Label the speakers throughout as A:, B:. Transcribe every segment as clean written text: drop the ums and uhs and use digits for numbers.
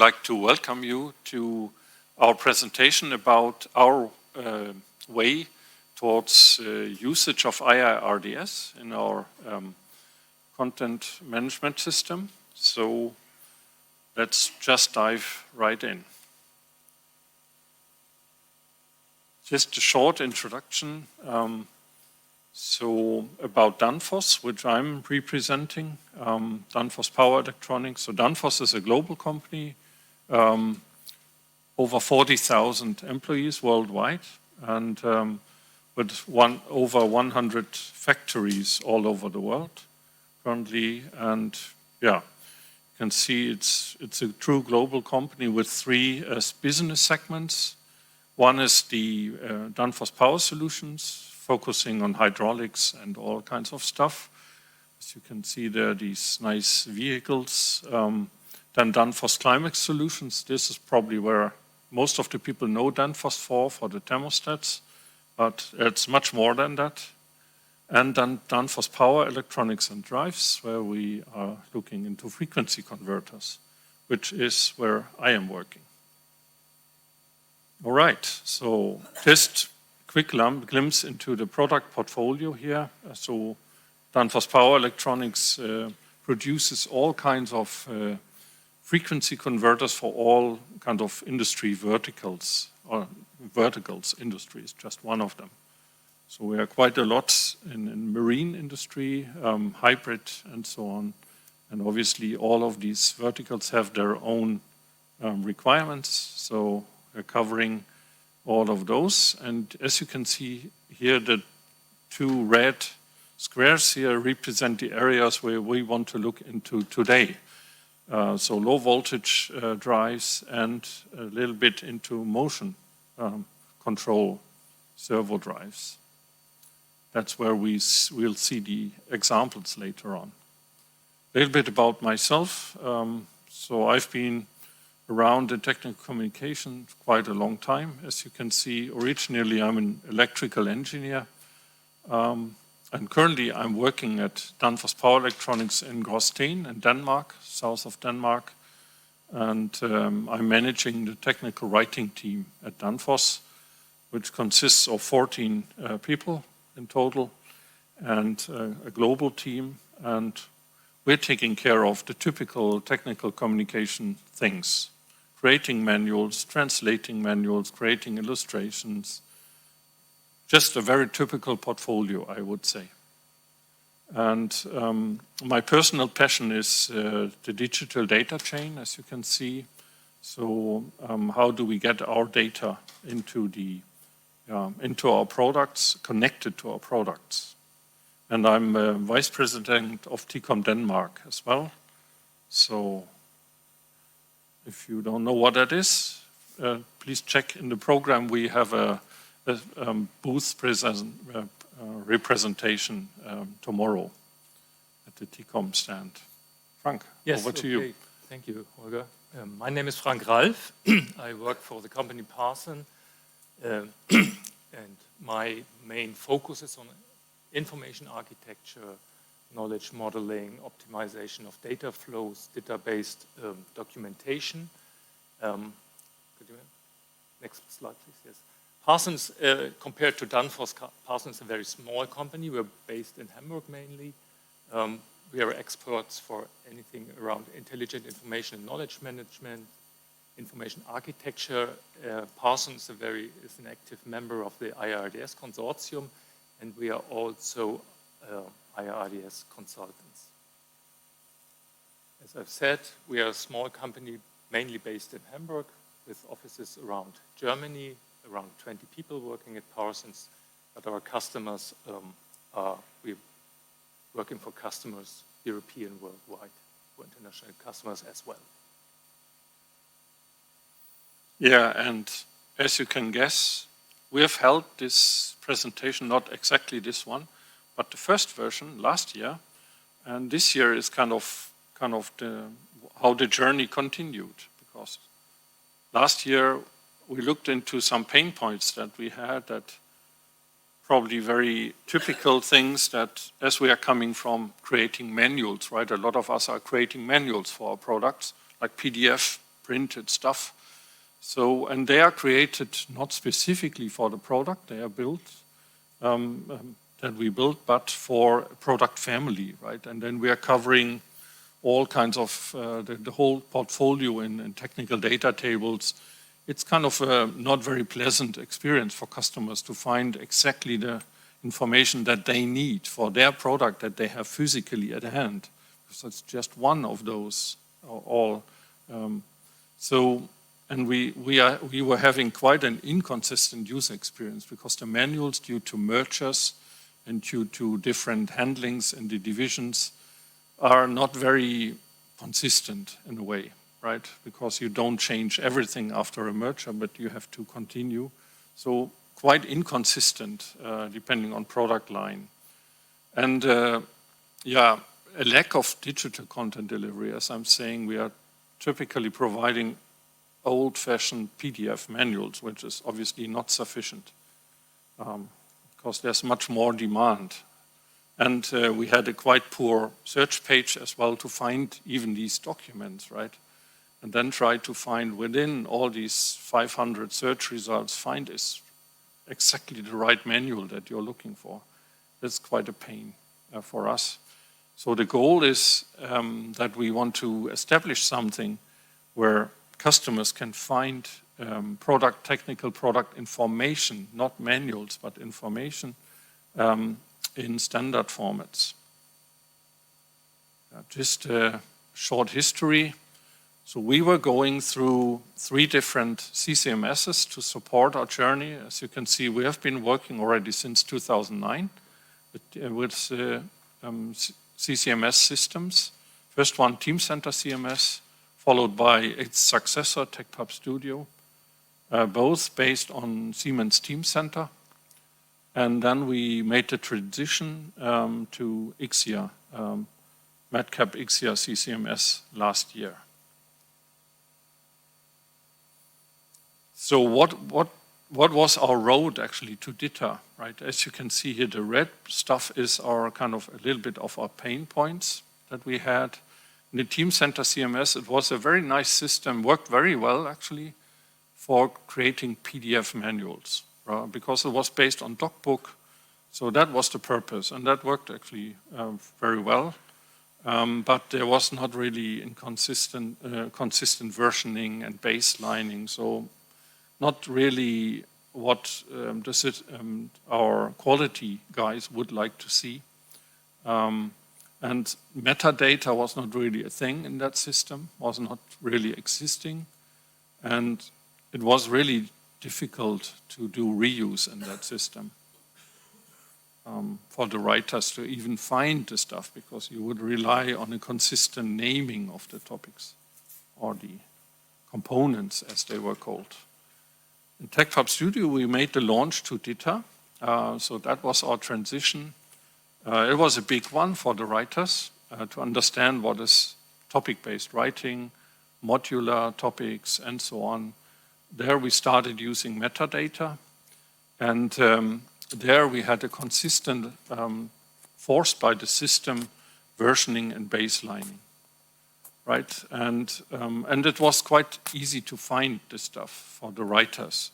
A: like to welcome you to our presentation about our way towards usage of iiRDS in our content management system. So let's just dive right in. Just a short introduction. So about Danfoss, which I'm representing, Danfoss Power Electronics. So Danfoss is a global company, over 40,000 employees worldwide, and with over 100 factories all over the world currently. And yeah, you can see it's a true global company with three business segments. One is the Danfoss Power Solutions, focusing on hydraulics and all kinds of stuff. As you can see there, these nice vehicles. Then Danfoss Climate Solutions. This is probably where most of the people know Danfoss for the thermostats, but it's much more than that. And then Danfoss Power Electronics and Drives, where we are looking into frequency converters, which is where I am working. All right, so just quick glimpse into the product portfolio here. So Danfoss Power Electronics produces all kinds of frequency converters for all kinds of industry verticals, or verticals industry is just one of them. So we are quite a lot in marine industry, hybrid and so on. And obviously all of these verticals have their own requirements. So we're covering all of those. And as you can see here, the two red squares here represent the areas where we want to look into today. So low voltage drives and a little bit into motion control servo drives. That's where we'll see the examples later on. A little bit about myself. So I've been around in technical communication quite a long time. As you can see, originally I'm an electrical engineer. And currently I'm working at Danfoss Power Electronics in Gråsten in Denmark, south of Denmark. And I'm managing the technical writing team at Danfoss, which consists of 14 people in total, and a global team. And we're taking care of the typical technical communication things. Creating manuals, translating manuals, creating illustrations. Just a very typical portfolio, I would say. And my personal passion is the digital data chain, as you can see. So how do we get our data into our products, connected to our products? And I'm Vice President of TCOM Denmark as well. So if you don't know what that is, please check in the program. We have a booth representation tomorrow at the TCOM stand. Frank, over to you.
B: Thank you, Holger. My name is Frank Ralf. I work for the company Parson, and my main focus is on information architecture, knowledge modeling, optimization of data flows, DITA-based documentation. Could you next slide, please? Yes. Parsons, compared to Danfoss, Parsons is a very small company. We're based in Hamburg mainly. We are experts for anything around intelligent information and knowledge management, information architecture. Parsons is an active member of the iiRDS consortium, and we are also iiRDS consultants. As I've said, we are a small company mainly based in Hamburg with offices around Germany, around 20 people working at Parsons, but our customers we're working for customers European, worldwide, for international customers as well.
A: Yeah, and as you can guess, we have held this presentation, not exactly this one, but the first version last year, and this year is kind of how the journey continued, because last year we looked into some pain points that we had, that probably very typical things that, as we are coming from creating manuals, right? A lot of us are creating manuals for our products, like PDF printed stuff. So, and they are created not specifically for the product, they are built, that we built, but for a product family, right? And then we are covering all kinds of, the whole portfolio in technical data tables. It's kind of a not very pleasant experience for customers to find exactly the information that they need for their product that they have physically at hand. So it's just one of those all. And we were having quite an inconsistent user experience because the manuals, due to mergers and due to different handlings in the divisions, are not very consistent in a way, right? Because you don't change everything after a merger, but you have to continue. So quite inconsistent depending on product line. And yeah, a lack of digital content delivery, as I'm saying, we are typically providing old-fashioned PDF manuals, which is obviously not sufficient because there's much more demand. And we had a quite poor search page as well to find even these documents, right? And then try to find within all these 500 search results, find is exactly the right manual that you're looking for. That's quite a pain for us. So the goal is that we want to establish something where customers can find technical product information, not manuals, but information in standard formats. Just a short history. So we were going through 3 different CCMSs to support our journey. As you can see, we have been working already since 2009 with CCMS systems. First one, Teamcenter CMS, followed by its successor, TechPub Studio, both based on Siemens Teamcenter. And then we made the transition to IXIA, MadCap IXIA CCMS last year. So what was our road actually to DITA, right? As you can see here, the red stuff is our kind of a little bit of our pain points that we had. In the Teamcenter CMS, it was a very nice system, worked very well actually for creating PDF manuals because it was based on DocBook. So that was the purpose, and that worked actually very well. But there was not really consistent versioning and baselining, so not really what our quality guys would like to see. And metadata was not really a thing in that system, was not really existing. And it was really difficult to do reuse in that system for the writers to even find the stuff, because you would rely on a consistent naming of the topics or the components as they were called. In TechPub Studio, we made the launch to DITA. So that was our transition. It was a big one for the writers to understand what is topic-based writing, modular topics, and so on. There we started using metadata. And there we had a consistent, forced by the system, versioning and baselining. Right, and it was quite easy to find this stuff for the writers,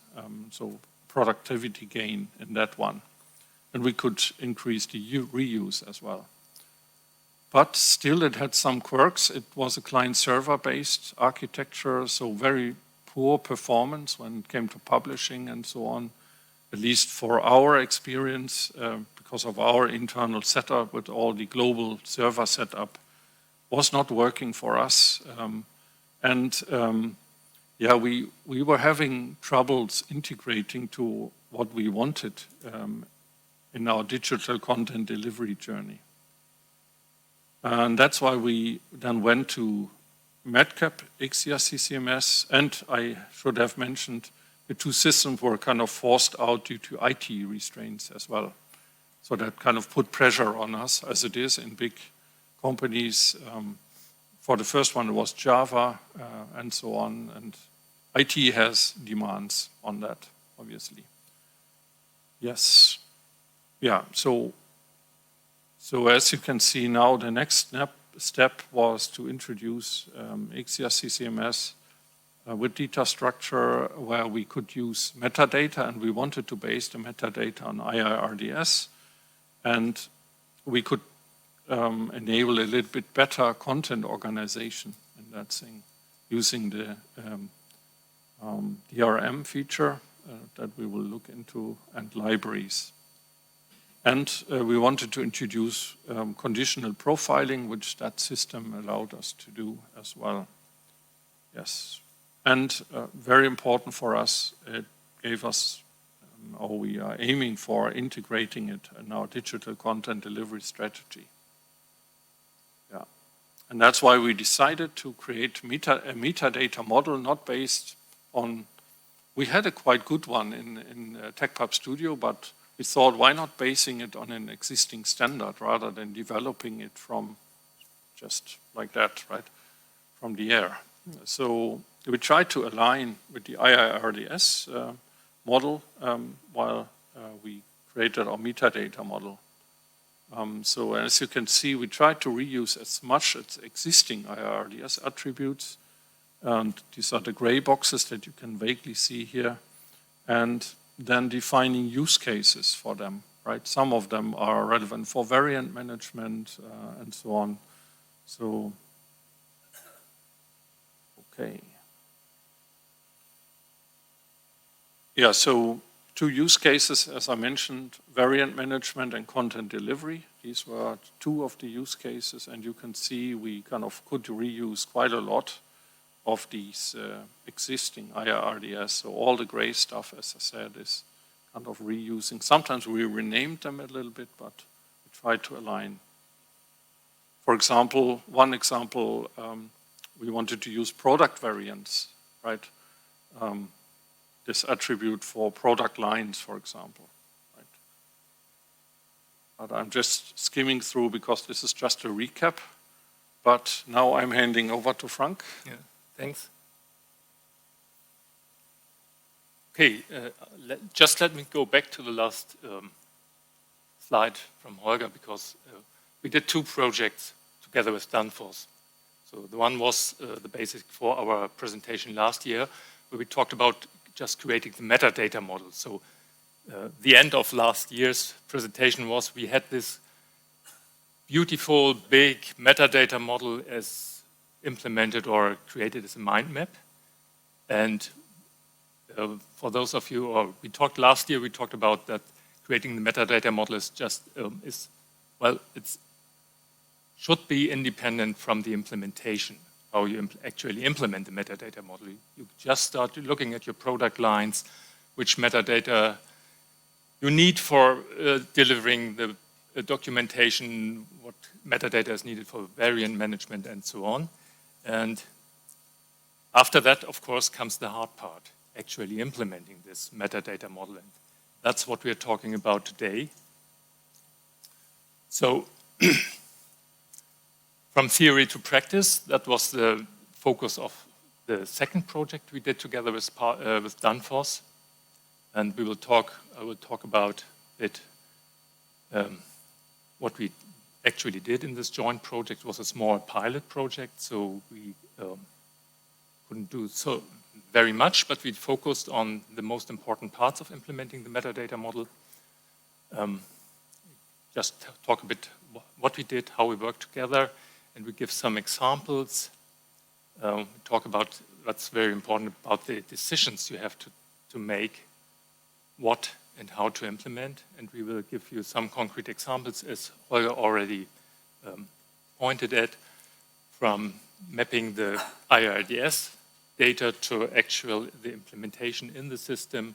A: so productivity gain in that one. And we could increase the reuse as well. But still it had some quirks. It was a client-server-based architecture, so very poor performance when it came to publishing and so on, at least for our experience, because of our internal setup with all the global server setup. Was not working for us, yeah, we were having troubles integrating to what we wanted in our digital content delivery journey. And that's why we then went to MadCap IXIA CCMS, and I should have mentioned the 2 systems were kind of forced out due to IT restraints as well. So that kind of put pressure on us, as it is in big companies. For the first one, it was Java and so on, and IT has demands on that, obviously. Yes, yeah. So as you can see now, the next step was to introduce IXIA CCMS with data structure where we could use metadata, and we wanted to base the metadata on iiRDS, and we could enable a little bit better content organization in that thing using the DRM feature that we will look into, and libraries. And we wanted to introduce conditional profiling, which that system allowed us to do as well. Yes. And very important for us, it gave us, or we are aiming for integrating it in our digital content delivery strategy. Yeah. And that's why we decided to create a metadata model not based on, we had a quite good one in TechPub Studio, but we thought, why not basing it on an existing standard rather than developing it from just like that, right, from the air. So we tried to align with the iiRDS model while we created our metadata model. So as you can see, we tried to reuse as much as existing iiRDS attributes, and these are the gray boxes that you can vaguely see here, and then defining use cases for them, right? Some of them are relevant for variant management and so on. So, okay. Yeah, so 2 use cases, as I mentioned, variant management and content delivery. These were 2 of the use cases, and you can see we kind of could reuse quite a lot of these existing iiRDS. So all the gray stuff, as I said, is kind of reusing. Sometimes we renamed them a little bit, but we try to align. For example, one example, we wanted to use product variants, right? This attribute for product lines, for example. Right? But I'm just skimming through because this is just a recap. But now I'm handing over to Frank.
B: Yeah. Thanks. Okay, just let me go back to the last slide from Holger, because we did 2 projects together with Danfoss. So the one was the basis for our presentation last year, where we talked about just creating the metadata model. So the end of last year's presentation was we had this beautiful, big metadata model as implemented or created as a mind map. And for those of you, or we talked last year, we talked about that creating the metadata model is just, it should be independent from the implementation, how you actually implement the metadata model. You just start looking at your product lines, which metadata you need for delivering the documentation, what metadata is needed for variant management, and so on. And after that, of course, comes the hard part, actually implementing this metadata model. And that's what we're talking about today. So from theory to practice, that was the focus of the second project we did together with Danfoss. And I will talk about it. What we actually did in this joint project was a small pilot project, so we couldn't do so very much, but we focused on the most important parts of implementing the metadata model. Just talk a bit what we did, how we worked together, and we give some examples. Talk about what's very important about the decisions you have to make, what and how to implement, and we will give you some concrete examples, as Holger already pointed at, from mapping the iiRDS data to the implementation in the system.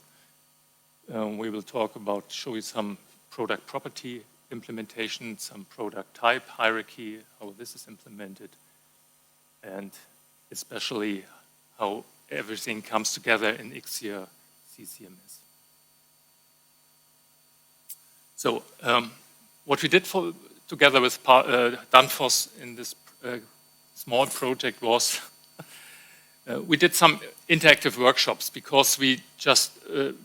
B: We will talk about, show you some product property implementation, some product type hierarchy, how this is implemented, and especially how everything comes together in IXIA CCMS. So what we did together with Danfoss in this small project was we did some interactive workshops, because we just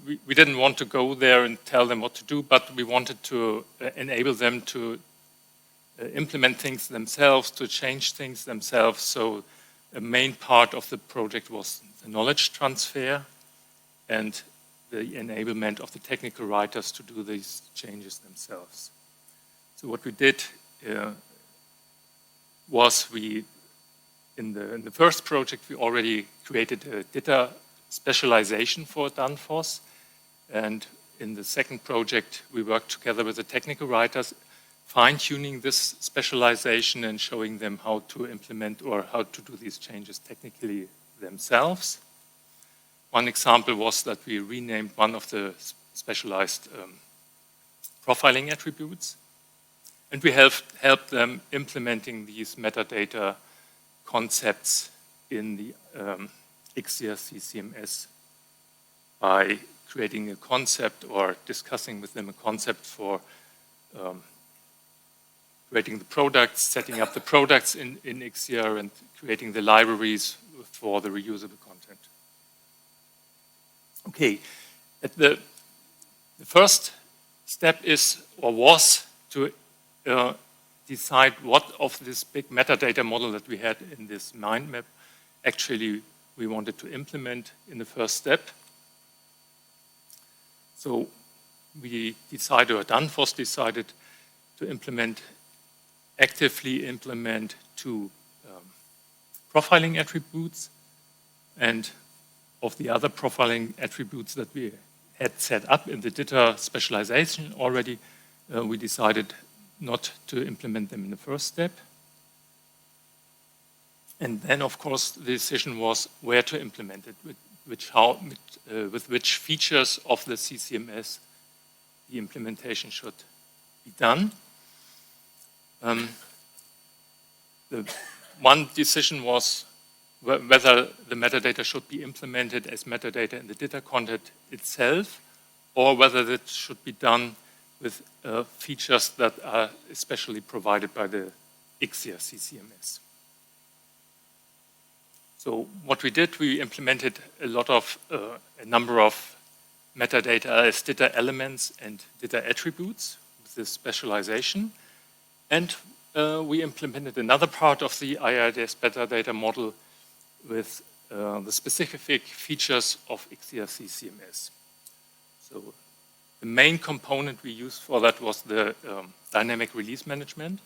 B: we didn't want to go there and tell them what to do, but we wanted to enable them to implement things themselves, to change things themselves. So a main part of the project was the knowledge transfer and the enablement of the technical writers to do these changes themselves. So what we did was in the first project, we already created a DITA specialization for Danfoss. And in the second project, we worked together with the technical writers, fine-tuning this specialization and showing them how to implement or how to do these changes technically themselves. One example was that we renamed one of the specialized profiling attributes. And we helped them implementing these metadata concepts in the IXIA CCMS by creating a concept or discussing with them a concept for creating the products, setting up the products in IXIA, and creating the libraries for the reusable content. Okay, the first step is or was to decide what of this big metadata model that we had in this mind map actually we wanted to implement in the first step. So we decided, or Danfoss decided, to actively implement two profiling attributes, and of the other profiling attributes that we had set up in the DITA specialization already, we decided not to implement them in the first step. And then, of course, the decision was where to implement it, with which features of the CCMS the implementation should be done. The one decision was whether the metadata should be implemented as metadata in the DITA content itself, or whether that should be done with features that are especially provided by the IXIA CCMS. So what we did, we implemented a number of metadata as DITA elements and DITA attributes with this specialization. And we implemented another part of the iiRDS metadata model with the specific features of IXIA CCMS. So the main component we used for that was the dynamic release management.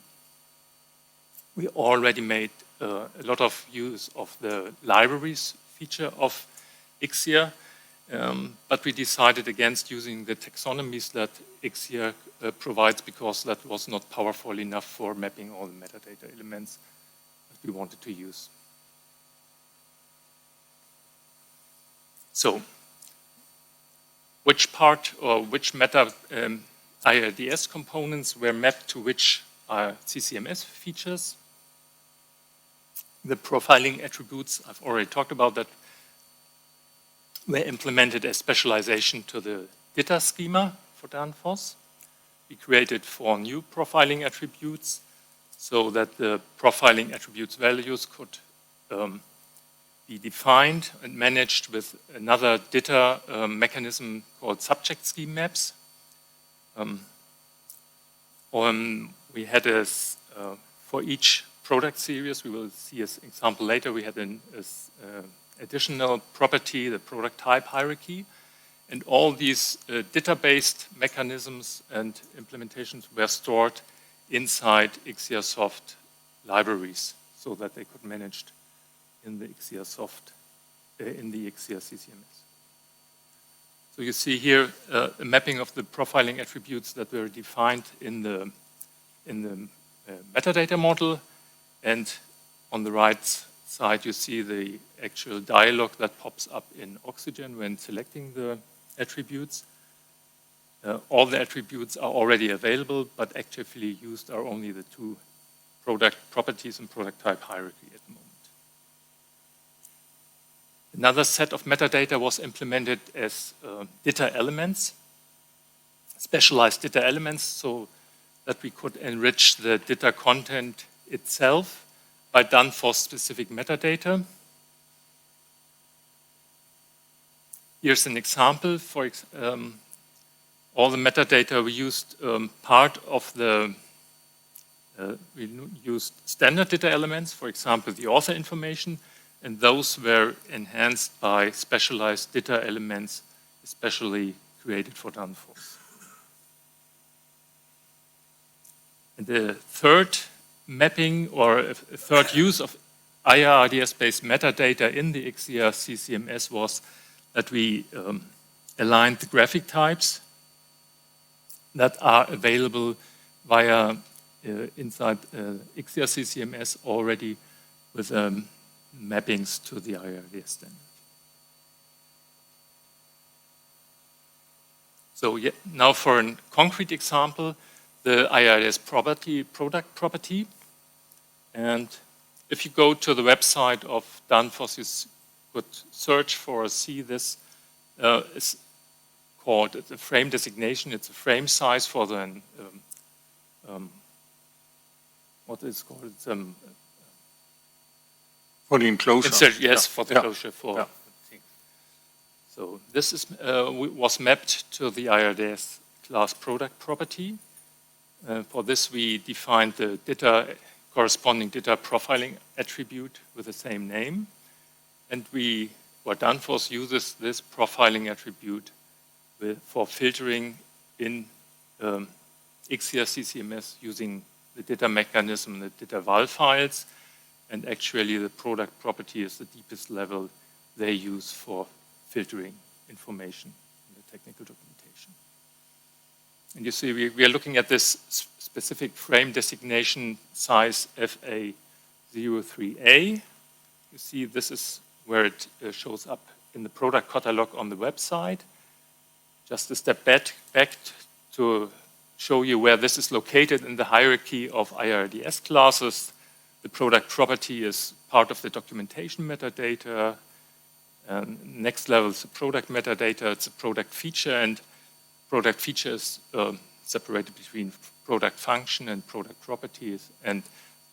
B: We already made a lot of use of the libraries feature of IXIA, but we decided against using the taxonomies that IXIA provides because that was not powerful enough for mapping all the metadata elements that we wanted to use. So, which part or which iiRDS components were mapped to which CCMS features? The profiling attributes, I've already talked about that, were implemented as specialization to the DITA schema for Danfoss. We created 4 new profiling attributes so that the profiling attributes values could be defined and managed with another DITA mechanism called subject scheme maps. We had for each product series, we will see an example later, we had an additional property, the product type hierarchy, and all these DITA-based mechanisms and implementations were stored inside IXIA-soft libraries so that they could be managed in the IXIA-soft, in the IXIA CCMS. So you see here a mapping of the profiling attributes that were defined in the metadata model, and on the right side you see the actual dialog that pops up in Oxygen when selecting the attributes. All the attributes are already available, but actively used are only the 2 product properties and product type hierarchy at the moment. Another set of metadata was implemented as DITA elements, specialized DITA elements, so that we could enrich the DITA content itself by Danfoss-specific metadata. Here's an example for all the metadata we used. We used standard DITA elements, for example, the author information, and those were enhanced by specialized DITA elements, especially created for Danfoss. And the third mapping or a third use of iiRDS-based metadata in the IXIA CCMS was that we aligned the graphic types that are available via inside IXIA CCMS already with mappings to the iiRDS standard. So yeah, now for a concrete example, the iiRDS product property. And if you go to the website of Danfoss, you could search for see this. It's called the frame designation. It's a frame size for the what is it called? It's,
A: for the enclosure.
B: Yes, for the enclosure for things. So this is was mapped to the iiRDS class product property. For this, we defined the DITA corresponding DITA profiling attribute with the same name, and Danfoss uses this profiling attribute for filtering in IXIA CCMS using the DITA mechanism, the DITA val files, and actually the product property is the deepest level they use for filtering information in the technical documentation. And you see we are looking at this specific frame designation size FA03A. You see this is where it shows up in the product catalog on the website. Just a step back to show you where this is located in the hierarchy of iiRDS classes. The product property is part of the documentation metadata. Next level is the product metadata. It's a product feature, and product feature is separated between product function and product properties. And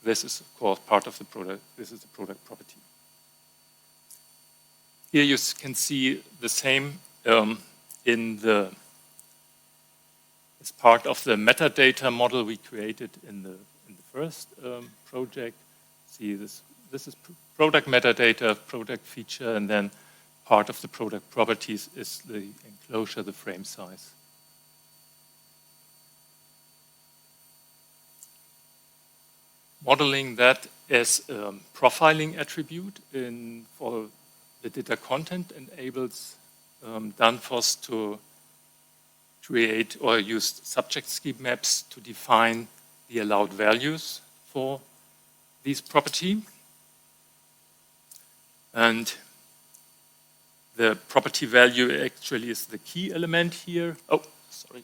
B: this is, of course, part of the product. This is the product property. Here you can see the same as part of the metadata model we created in the first project. See this is product metadata, product feature, and then part of the product properties is the enclosure, the frame size. Modeling that as a profiling attribute for the DITA content enables Danfoss to create or use subject scheme maps to define the allowed values for these property. And the property value actually is the key element here. Oh, sorry.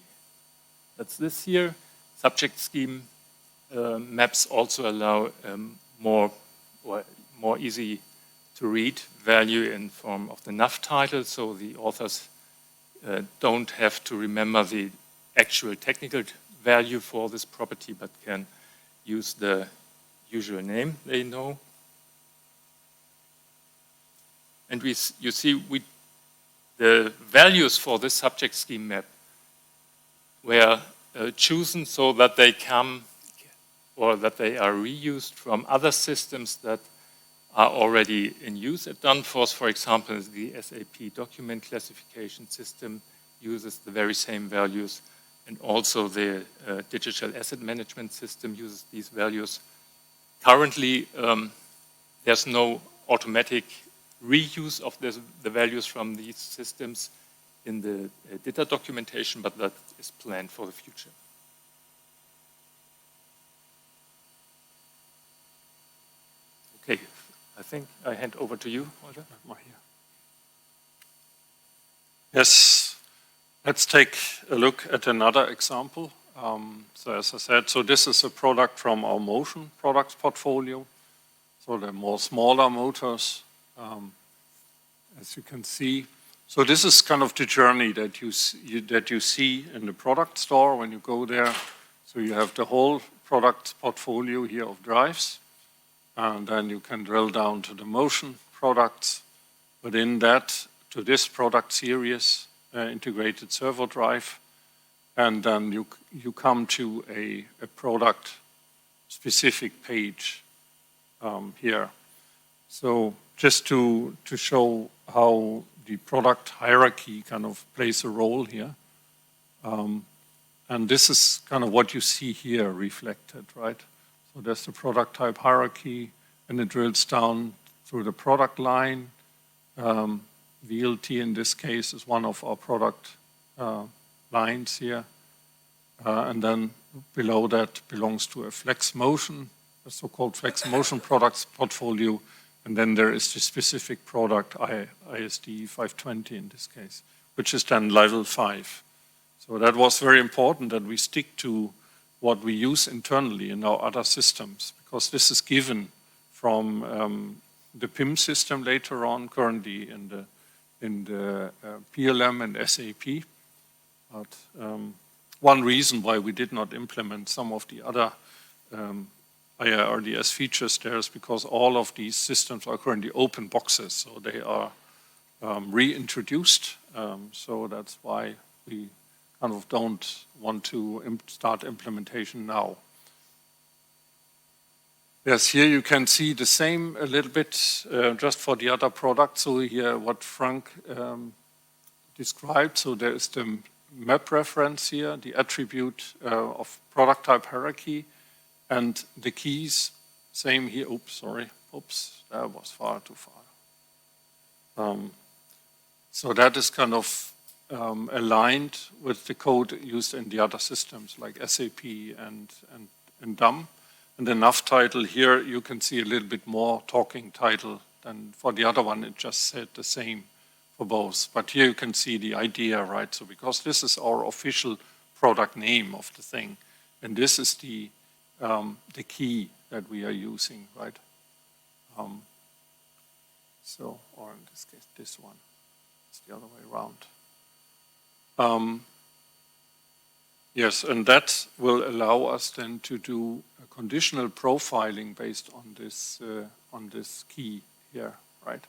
B: That's this here. Subject scheme maps also allow more easy to read value in form of the NAV title, so the authors don't have to remember the actual technical value for this property, but can use the usual name they know. And you see the values for this subject scheme map were chosen so that they come or that they are reused from other systems that are already in use at Danfoss. For example, the SAP document classification system uses the very same values, and also the digital asset management system uses these values. Currently, there's no automatic reuse of the values from these systems in the DITA documentation, but that is planned for the future. Okay, I think I hand over to you, Holger.
A: Yes, let's take a look at another example. So as I said, so this is a product from our motion products portfolio. So the more smaller motors, as you can see. So this is kind of the journey that you see in the product store when you go there. So you have the whole product portfolio here of drives, and then you can drill down to the motion products. Within that, to this product series, integrated servo drive, and then you come to a product specific page here. So just to show how the product hierarchy kind of plays a role here. And this is kind of what you see here reflected, right? So there's the product type hierarchy, and it drills down through the product line. VLT in this case is one of our product lines here. And then below that belongs to a flex motion, a so-called flex motion products portfolio. And then there is the specific product, ISD 520 in this case, which is then level 5. So that was very important that we stick to what we use internally in our other systems, because this is given from the PIM system later on, currently in the PLM and SAP. But one reason why we did not implement some of the other iiRDS features there is because all of these systems are currently open boxes, so they are reintroduced. So that's why we kind of don't want to start implementation now. Yes, here you can see the same a little bit just for the other products. So here what Frank described, so there is the map reference here, the attribute of product type hierarchy, and the keys, same here. Oops, sorry. Oops, that was far too far. So that is kind of aligned with the code used in the other systems like SAP and DAM. And the nav title here, you can see a little bit more talking title than for the other one. It just said the same for both. But here you can see the idea, right? So because this is our official product name of the thing, and this is the key that we are using, right? So, or in this case, this one. It's the other way around. Yes, and that will allow us then to do a conditional profiling based on this key here, right?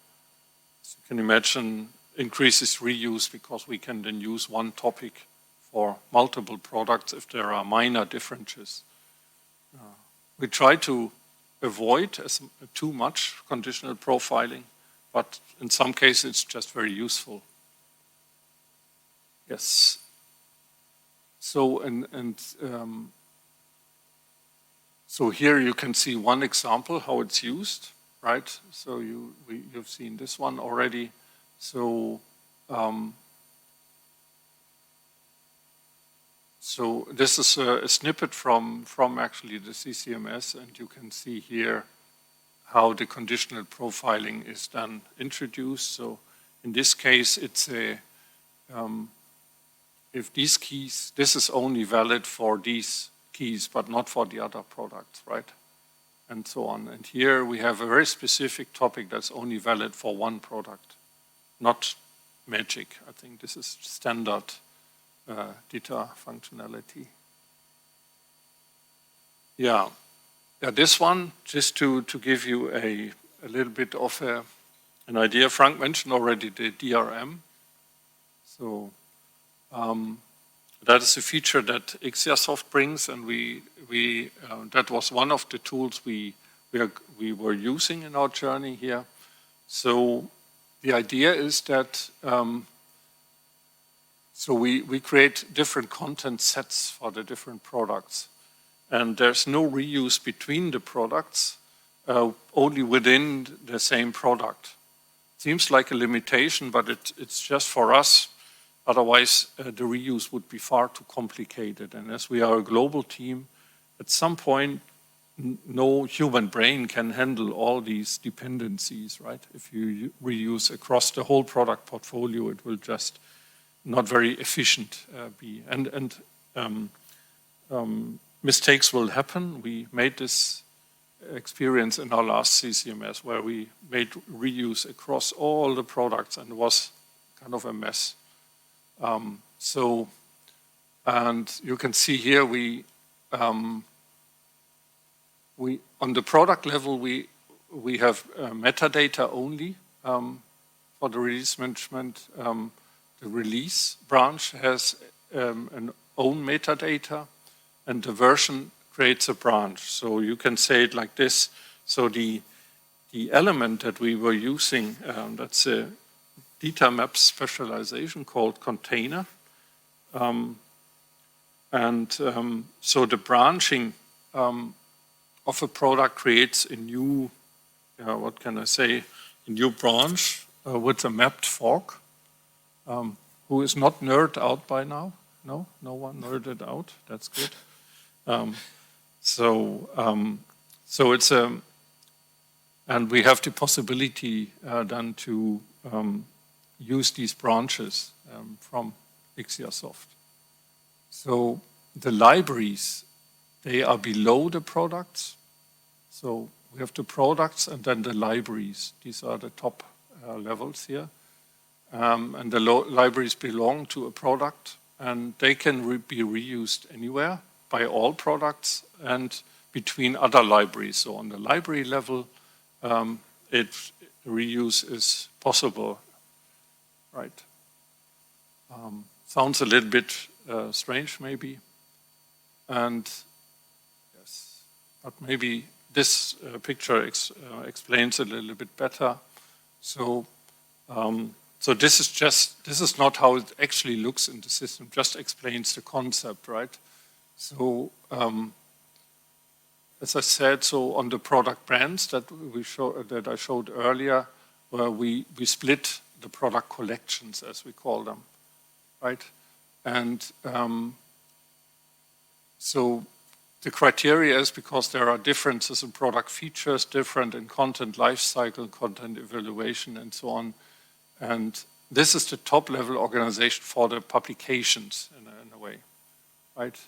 A: So you can imagine increases reuse because we can then use one topic for multiple products if there are minor differences. We try to avoid too much conditional profiling, but in some cases it's just very useful. Yes. So so here you can see one example how it's used, right? So you've seen this one already. So so this is a snippet from actually the CCMS, and you can see here how the conditional profiling is then introduced. So in this case, it's a if these keys, this is only valid for these keys, but not for the other products, right? And so on. And here we have a very specific topic that's only valid for one product, not magic. I think this is standard DITA functionality. Yeah, this one, just to give you a little bit of an idea. Frank mentioned already the DRM. So that is a feature that IXIA brings, and that was one of the tools we were using in our journey here. So the idea is that so we create different content sets for the different products, and there's no reuse between the products, only within the same product. Seems like a limitation, but it's just for us. Otherwise, the reuse would be far too complicated. And as we are a global team, at some point, no human brain can handle all these dependencies, right? If you reuse across the whole product portfolio, it will just not very efficient be. And mistakes will happen. We made this experience in our last CCMS where we made reuse across all the products, and it was kind of a mess. And you can see here on the product level we have metadata only for the release management. The release branch has an own metadata, and the version creates a branch. So you can say it like this. So the the element that we were using, that's a DITA map specialization called container. So the branching of a product creates a new, what can I say, a new branch with a mapped fork. Who is not nerded out by now? No? No one nerded out? That's good. So it's a, and we have the possibility then to use these branches from IXIAsoft. So the libraries, they are below the products. So we have the products and then the libraries. These are the top levels here. And the libraries belong to a product, and they can be reused anywhere by all products and between other libraries. So on the library level, reuse is possible, right? Sounds a little bit strange, maybe, and yes, but maybe this picture explains a little bit better. So. So this is not how it actually looks in the system, just explains the concept, right? So as I said, so on the product brands that I showed earlier, where we split the product collections, as we call them, right? And so the criteria is because there are differences in product features, different in content lifecycle, content evaluation, and so on. And this is the top-level organization for the publications in a way, right?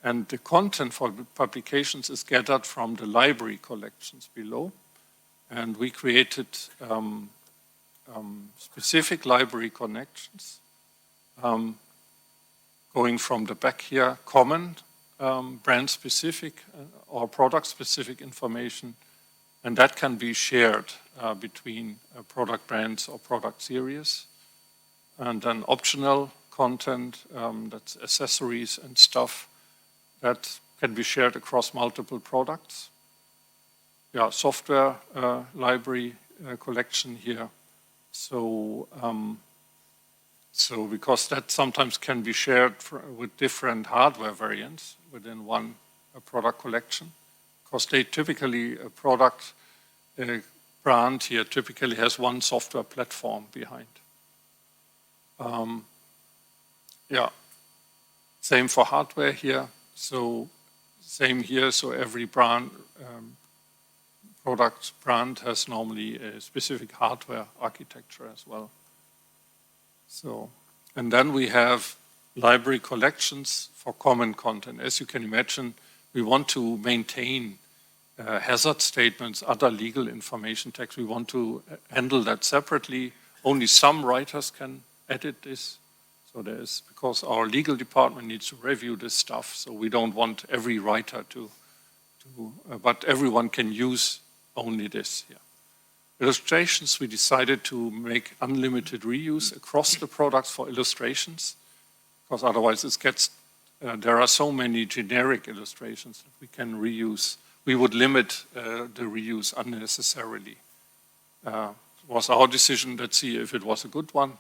A: And the content for the publications is gathered from the library collections below. And we created specific library connections going from the back here, common, brand-specific or product-specific information. And that can be shared between product brands or product series. And then optional content, that's accessories and stuff, that can be shared across multiple products. Yeah, software library collection here. So, so because that sometimes can be shared with different hardware variants within one product collection. Because they typically, a product brand here typically has one software platform behind. Yeah, same for hardware here. So same here, so every brand, product brand has normally a specific hardware architecture as well. So, and then we have library collections for common content. As you can imagine, we want to maintain hazard statements, other legal information text. We want to handle that separately. Only some writers can edit this. So there is, because our legal department needs to review this stuff, so we don't want every writer but everyone can use only this here. Illustrations, we decided to make unlimited reuse across the products for illustrations, because otherwise it gets, there are so many generic illustrations that we can reuse. We would limit the reuse unnecessarily. It was our decision. Let's see if it was a good one.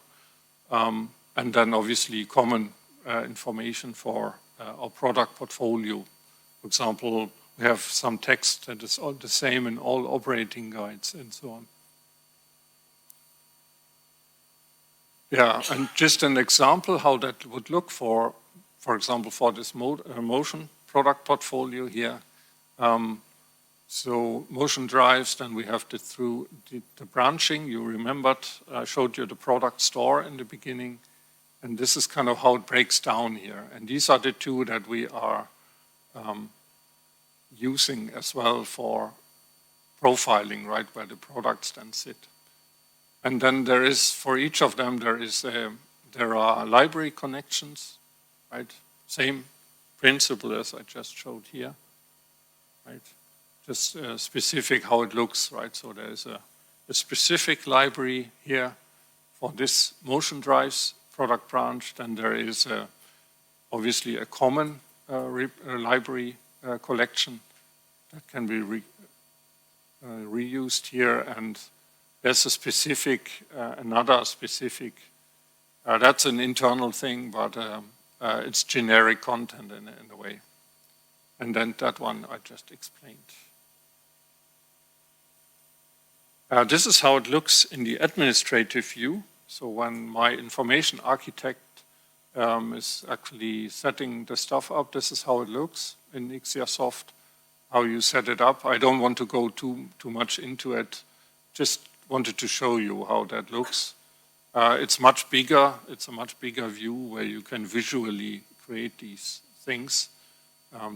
A: And then obviously common information for our product portfolio. For example, we have some text that is all the same in all operating guides and so on. Yeah, and just an example how that would look for example, for this motion product portfolio here. So motion drives, then we have through the branching. You remembered I showed you the product store in the beginning, and this is kind of how it breaks down here. And these are the two that we are using as well for profiling, right, where the products then sit. And then there is, for each of them, there are library connections, right? Same principle as I just showed here, right? Just specific how it looks, right? So there is a specific library here for this motion drives product branch. Then there is obviously a common library collection that can be reused here, and there's a specific, another specific, that's an internal thing, but it's generic content in a way. And then that one I just explained. This is how it looks in the administrative view. So when my information architect is actually setting the stuff up, this is how it looks in IXIAsoft, how you set it up. I don't want to go too much into it, just wanted to show you how that looks. It's much bigger, it's a much bigger view where you can visually create these things.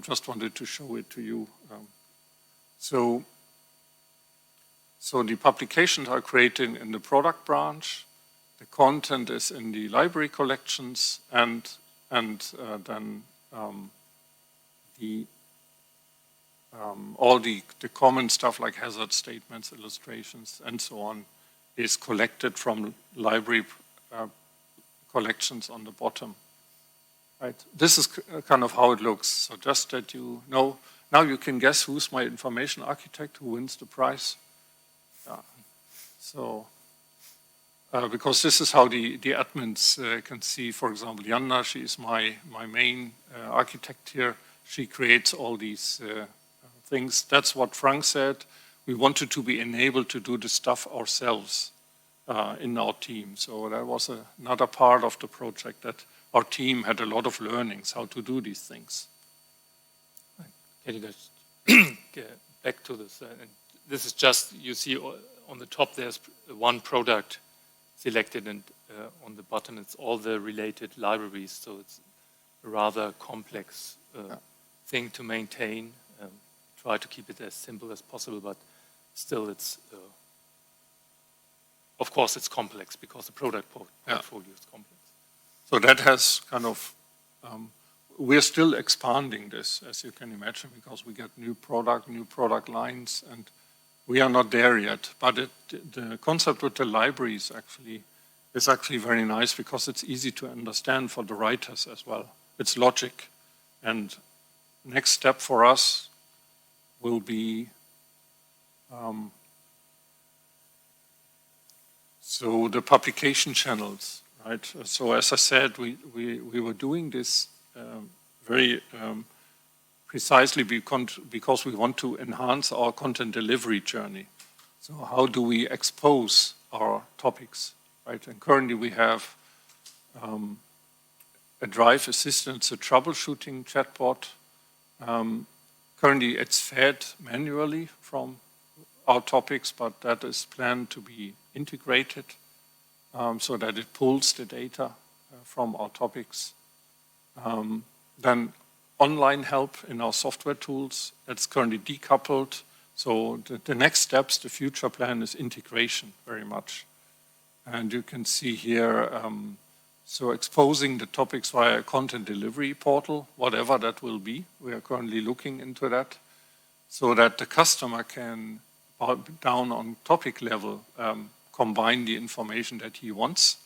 A: Just wanted to show it to you. So the publications are created in the product branch. The content is in the library collections, and then all the common stuff like hazard statements, illustrations, and so on is collected from library collections on the bottom. Right. This is kind of how it looks. So just that you know, now you can guess who's my information architect, who wins the prize. So, because this is how the admins can see, for example, Janna, she is my main architect here. She creates all these things. That's what Frank said. We wanted to be enabled to do the stuff ourselves in our team. So that was another part of the project, that our team had a lot of learnings how to do these things.
B: Can you guys get back to this? And this is just, you see on the top there's one product selected, and on the bottom it's all the related libraries, so it's a rather complex thing to maintain. Try to keep it as simple as possible, but still it's, of course it's complex because the product portfolio is complex.
A: So that has kind of, we're still expanding this, as you can imagine, because we get new product lines, and we are not there yet. But the concept with the libraries is actually very nice, because it's easy to understand for the writers as well. It's logic. And next step for us will be, so the publication channels. Right. So as I said, we were doing this very precisely because we want to enhance our content delivery journey. So how do we expose our topics, right? And currently we have a Drive assistant, a troubleshooting chatbot. Currently it's fed manually from our topics, but that is planned to be integrated. So that it pulls the data from our topics. Then online help in our software tools, that's currently decoupled. So the next steps, the future plan is integration very much. And you can see here, so exposing the topics via a content delivery portal, whatever that will be. We are currently looking into that, so that the customer can, down on topic level, combine the information that he wants.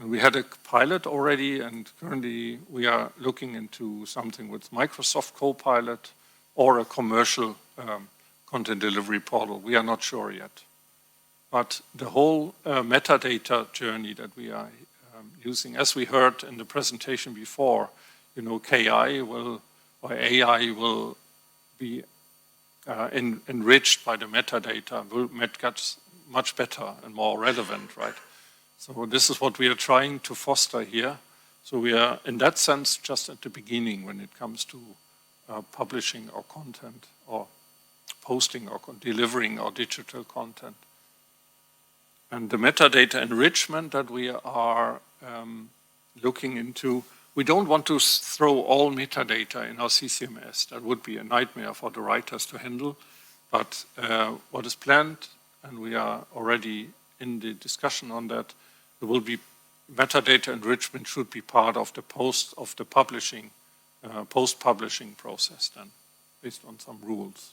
A: And we had a pilot already, and currently we are looking into something with Microsoft Copilot or a commercial content delivery portal. We are not sure yet. But the whole metadata journey that we are using, as we heard in the presentation before, you know, AI will be enriched by the metadata, will get much better and more relevant, right? So this is what we are trying to foster here. So we are, in that sense, just at the beginning when it comes to publishing our content or posting or delivering our digital content. And the metadata enrichment that we are looking into, we don't want to throw all metadata in our CCMS. That would be a nightmare for the writers to handle. But what is planned, and we are already in the discussion on that, there will be metadata enrichment should be part of the post-publishing process then, based on some rules.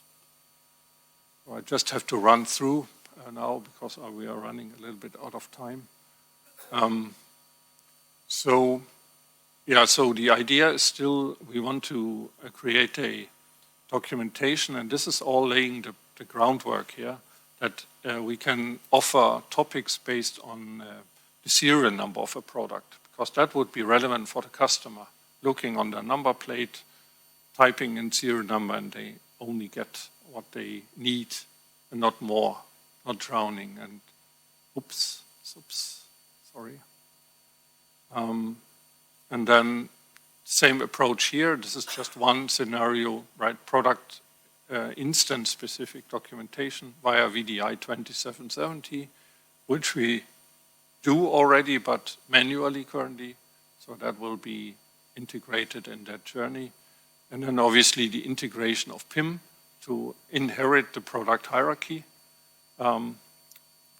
A: So I just have to run through now because we are running a little bit out of time. So the idea is still we want to create a documentation, and this is all laying the the groundwork here, that we can offer topics based on the serial number of a product, because that would be relevant for the customer, looking on the number plate, typing in serial number, and they only get what they need and not more, not drowning and oops, sorry. And then same approach here. This is just one scenario, right? Product instance-specific documentation via VDI 2770, which we do already, but manually currently. So that will be integrated in that journey. And then obviously the integration of PIM to inherit the product hierarchy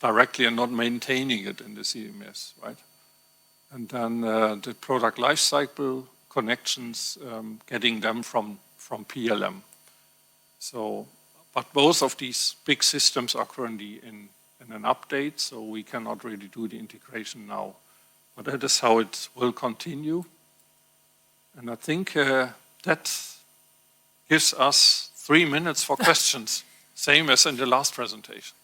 A: directly and not maintaining it in the CMS, right? And then the product lifecycle connections, getting them from PLM. So, but both of these big systems are currently in an update, so we cannot really do the integration now. But that is how it will continue. And I think that gives us 3 minutes for questions, same as in the last presentation.